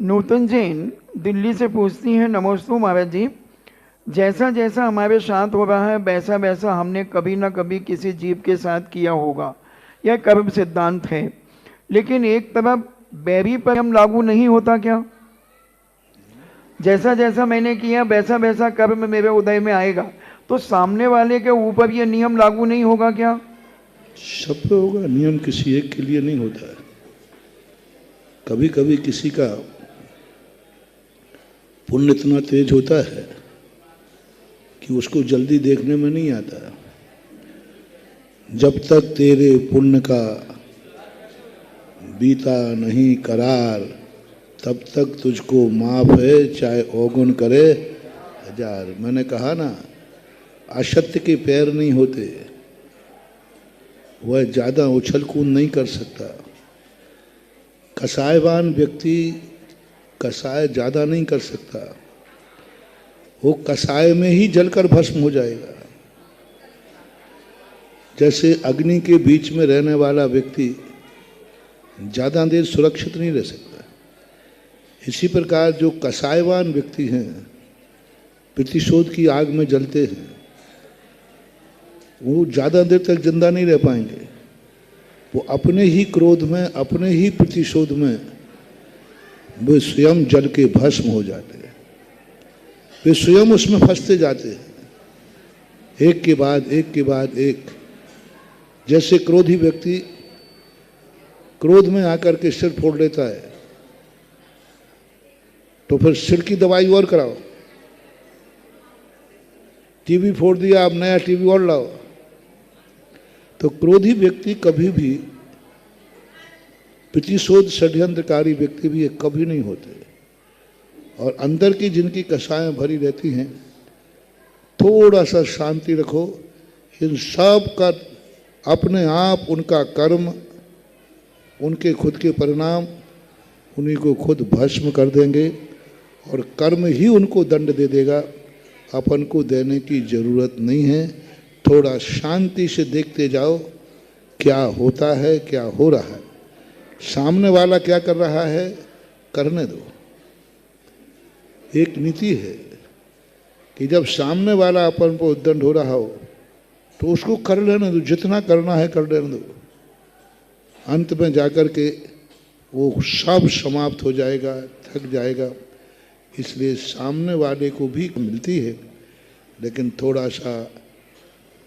नूतन जैन दिल्ली से पूछती हैं, नमोस्तु महाराज जी। जैसा जैसा हमारे साथ हो रहा है वैसा वैसा हमने कभी ना कभी किसी जीव के साथ किया होगा, यह कर्म सिद्धांत है। लेकिन एक तरफ बैरी पर हम लागू नहीं होता क्या? जैसा जैसा मैंने किया वैसा वैसा कर्म मेरे उदय में आएगा, तो सामने वाले के ऊपर यह नियम लागू नहीं होगा क्या? सब पे होगा। नियम किसी एक के लिए नहीं होता है। कभी कभी किसी का पुण्य इतना तेज होता है कि उसको जल्दी देखने में नहीं आता। जब तक तेरे पुण्य का बीता नहीं करार, तब तक तुझको माफ है, चाहे औगुन करे हजार। मैंने कहा ना, असत्य के पैर नहीं होते, वह ज़्यादा उछल कूद नहीं कर सकता। कसायवान व्यक्ति कसाय ज़्यादा नहीं कर सकता, वो कसाय में ही जलकर भस्म हो जाएगा। जैसे अग्नि के बीच में रहने वाला व्यक्ति ज़्यादा देर सुरक्षित नहीं रह सकता, इसी प्रकार जो कसायवान व्यक्ति हैं, प्रतिशोध की आग में जलते हैं, वो ज़्यादा देर तक जिंदा नहीं रह पाएंगे। वो अपने ही क्रोध में, अपने ही प्रतिशोध में वे स्वयं जल के भस्म हो जाते हैं। वे स्वयं उसमें फंसते जाते हैं, एक के बाद एक के बाद एक। जैसे क्रोधी व्यक्ति क्रोध में आकर के सिर फोड़ लेता है, तो फिर सिर की दवाई और कराओ। टीवी फोड़ दिया, अब नया टीवी और लाओ। तो क्रोधी व्यक्ति कभी भी, प्रतिशोध षड्यंत्रकारी व्यक्ति भी ये कभी नहीं होते। और अंदर की जिनकी कषायें भरी रहती हैं, थोड़ा सा शांति रखो। इन सब का अपने आप उनका कर्म, उनके खुद के परिणाम उन्हीं को खुद भस्म कर देंगे और कर्म ही उनको दंड दे देगा। अपन को देने की जरूरत नहीं है। थोड़ा शांति से देखते जाओ क्या होता है, क्या हो रहा है। सामने वाला क्या कर रहा है, करने दो। एक नीति है कि जब सामने वाला अपन को उद्दंड हो रहा हो तो उसको कर लेने दो, जितना करना है कर लेने दो। अंत में जाकर के वो सब समाप्त हो जाएगा, थक जाएगा। इसलिए सामने वाले को भी मिलती है, लेकिन थोड़ा सा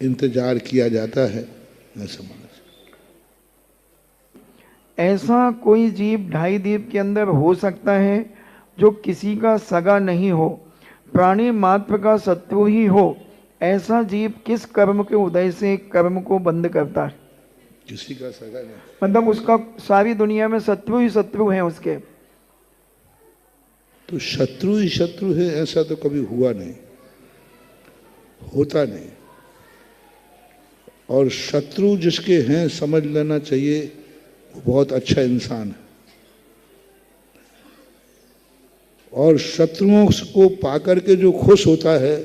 इंतजार किया जाता है। ऐसा माना। ऐसा कोई जीव ढाई द्वीप के अंदर हो सकता है जो किसी का सगा नहीं हो, प्राणी मात्र का शत्रु ही हो? ऐसा जीव किस कर्म के उदय से कर्म को बंद करता है? किसी का सगा नहीं, मतलब उसका सारी दुनिया में शत्रु ही शत्रु हैं उसके। तो शत्रु ही शत्रु है ऐसा तो कभी हुआ नहीं, होता नहीं। और शत्रु जिसके हैं समझ लेना चाहिए वो बहुत अच्छा इंसान है। और शत्रुओं को पाकर के जो खुश होता है,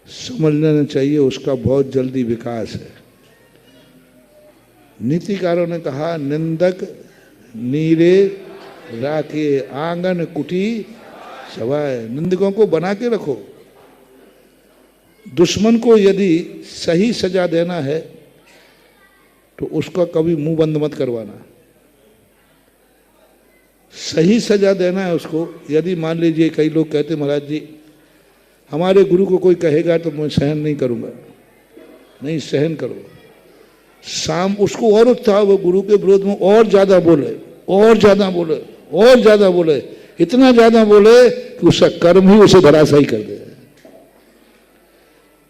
समझ लेना चाहिए उसका बहुत जल्दी विकास है। नीतिकारों ने कहा, निंदक नीरे राखे आंगन कुटी सवाए। निंदकों को बना के रखो। दुश्मन को यदि सही सजा देना है तो उसका कभी मुंह बंद मत करवाना। सही सजा देना है उसको। यदि मान लीजिए कई लोग कहते महाराज जी हमारे गुरु को कोई कहेगा तो मैं सहन नहीं करूंगा। नहीं, सहन करो। शाम उसको और उत्साह, वो गुरु के विरोध में और ज्यादा बोले, और ज्यादा बोले, और ज्यादा बोले, इतना ज्यादा बोले कि उसका कर्म ही उसे धराशायी कर दे।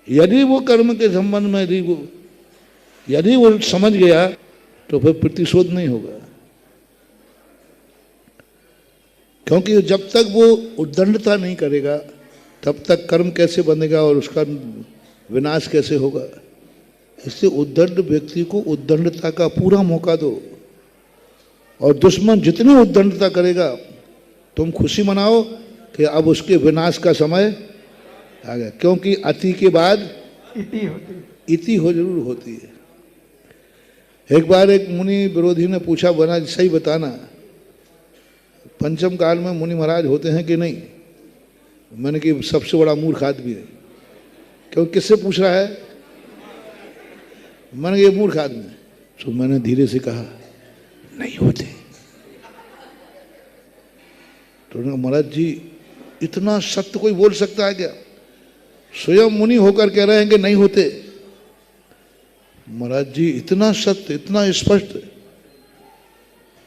यदि वो कर्म के संबंध में यदि वो समझ गया तो फिर प्रतिशोध नहीं होगा। क्योंकि जब तक वो उद्दंडता नहीं करेगा तब तक कर्म कैसे बनेगा और उसका विनाश कैसे होगा। इसलिए उद्दंड व्यक्ति को उद्दंडता का पूरा मौका दो। और दुश्मन जितनी उद्दंडता करेगा तुम खुशी मनाओ कि अब उसके विनाश का समय आ गया। क्योंकि अति के बाद इति हो जरूर होती है। एक बार एक मुनि विरोधी ने पूछा, बना सही बताना पंचम काल में मुनि महाराज होते हैं कि नहीं? मैंने कि सबसे बड़ा मूर्ख आदमी है। क्यों, किससे पूछ रहा है? मैंने ये मूर्ख आदमी है। तो मैंने धीरे से कहा नहीं होते। तो उन्होंने कहा महाराज जी इतना सत्य कोई बोल सकता है क्या? स्वयं मुनि होकर कह रहे हैं कि नहीं होते। महाराज जी इतना सत्य, इतना स्पष्ट।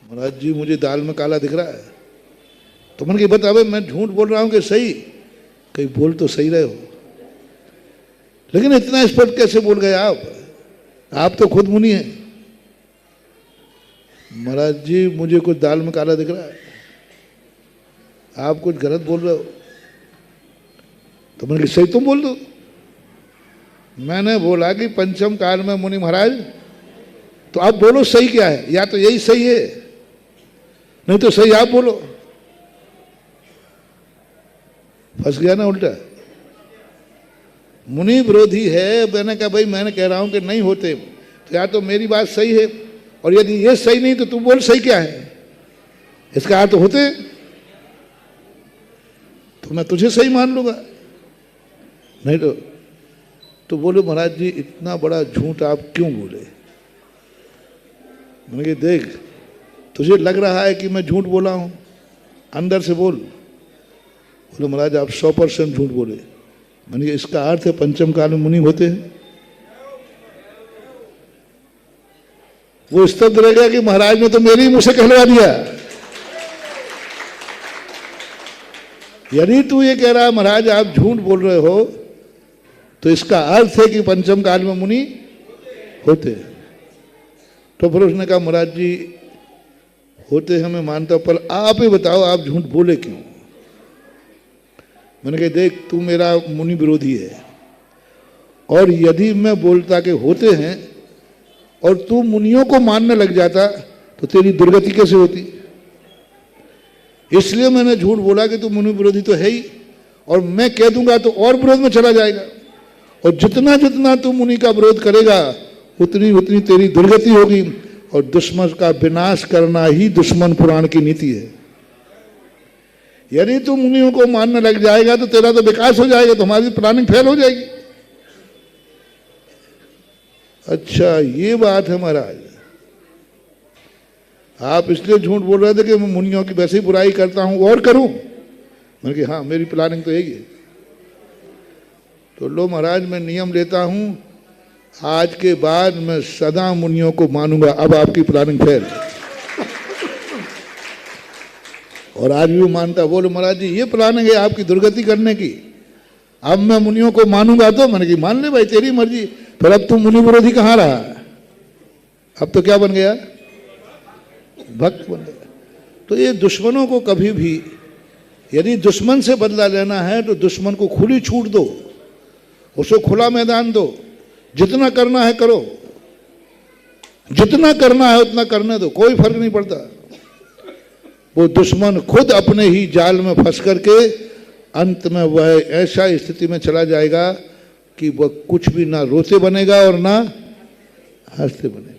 महाराज जी मुझे दाल में काला दिख रहा है। तो मैंने कहा बता भाई मैं झूठ बोल रहा हूं कि सही? कहीं बोल तो सही रहे हो, लेकिन इतना स्पष्ट कैसे बोल गए आप तो खुद मुनि हैं। महाराज जी मुझे कुछ दाल में काला दिख रहा है, आप कुछ गलत बोल रहे हो। तो मैंने कहा सही तुम बोल दो। मैंने बोला कि पंचम काल में मुनि महाराज, तो आप बोलो सही क्या है, या तो यही सही है नहीं तो सही आप बोलो। फंस गया ना उल्टा। मुनि विरोधी है। मैंने कहा भाई मैंने कह रहा हूं कि नहीं होते, तो या तो मेरी बात सही है, और यदि ये सही नहीं तो तू बोल सही क्या है। इसका अर्थ होते तो मैं तुझे सही मान लूंगा, नहीं तो बोलो महाराज जी इतना बड़ा झूठ आप क्यों बोले। मैंने कहा देख तुझे लग रहा है कि मैं झूठ बोला हूं, अंदर से बोल। बोले महाराज आप 100% झूठ बोले। मैंने कहा इसका अर्थ है पंचम काल में मुनि होते हैं। वो स्तब्ध रह गया कि महाराज ने तो मेरे ही मुंह से कहलवा दिया। यदि तू ये कह रहा है महाराज आप झूठ बोल रहे हो, तो इसका अर्थ है कि पंचम काल में मुनि होते हैं। तो फिर उसने कहा महाराज जी होते हैं मैं मानता हूं, पर आप ही बताओ आप झूठ बोले क्यों। मैंने कहा देख तू मेरा मुनि विरोधी है, और यदि मैं बोलता कि होते हैं और तू मुनियों को मानने लग जाता तो तेरी दुर्गति कैसे होती। इसलिए मैंने झूठ बोला कि तू मुनि विरोधी तो है ही, और मैं कह दूंगा तो और विरोध में चला जाएगा, और जितना जितना तू मुनि का विरोध करेगा उतनी उतनी तेरी दुर्गति होगी, और दुश्मन का विनाश करना ही दुश्मन पुराण की नीति है। यदि तू मुनियों को मानने लग जाएगा तो तेरा तो विकास हो जाएगा, तो हमारी प्लानिंग फेल हो जाएगी। अच्छा ये बात है महाराज, आप इसलिए झूठ बोल रहे थे कि मैं मुनियों की वैसे ही बुराई करता हूं और करूं। मैंने कहा हाँ मेरी प्लानिंग तो यही है। तो लो महाराज मैं नियम लेता हूं, आज के बाद मैं सदा मुनियों को मानूंगा। अब आपकी प्लानिंग फेल। और आज भी मानता। बोलो महाराज जी ये प्लानिंग है आपकी दुर्गति करने की, अब मैं मुनियों को मानूंगा। तो मैंने कहा मान ले भाई तेरी मर्जी। फिर अब तुम मुनि विरोधी कहाँ रहा, अब तो क्या बन गया, भक्त बन गया। तो ये दुश्मनों को कभी भी यदि दुश्मन से बदला लेना है तो दुश्मन को खुली छूट दो, उसको खुला मैदान दो, जितना करना है करो, जितना करना है उतना करने दो, कोई फर्क नहीं पड़ता। वो दुश्मन खुद अपने ही जाल में फंस करके अंत में वह ऐसा स्थिति में चला जाएगा कि वह कुछ भी ना रोते बनेगा और ना हंसते बनेगा।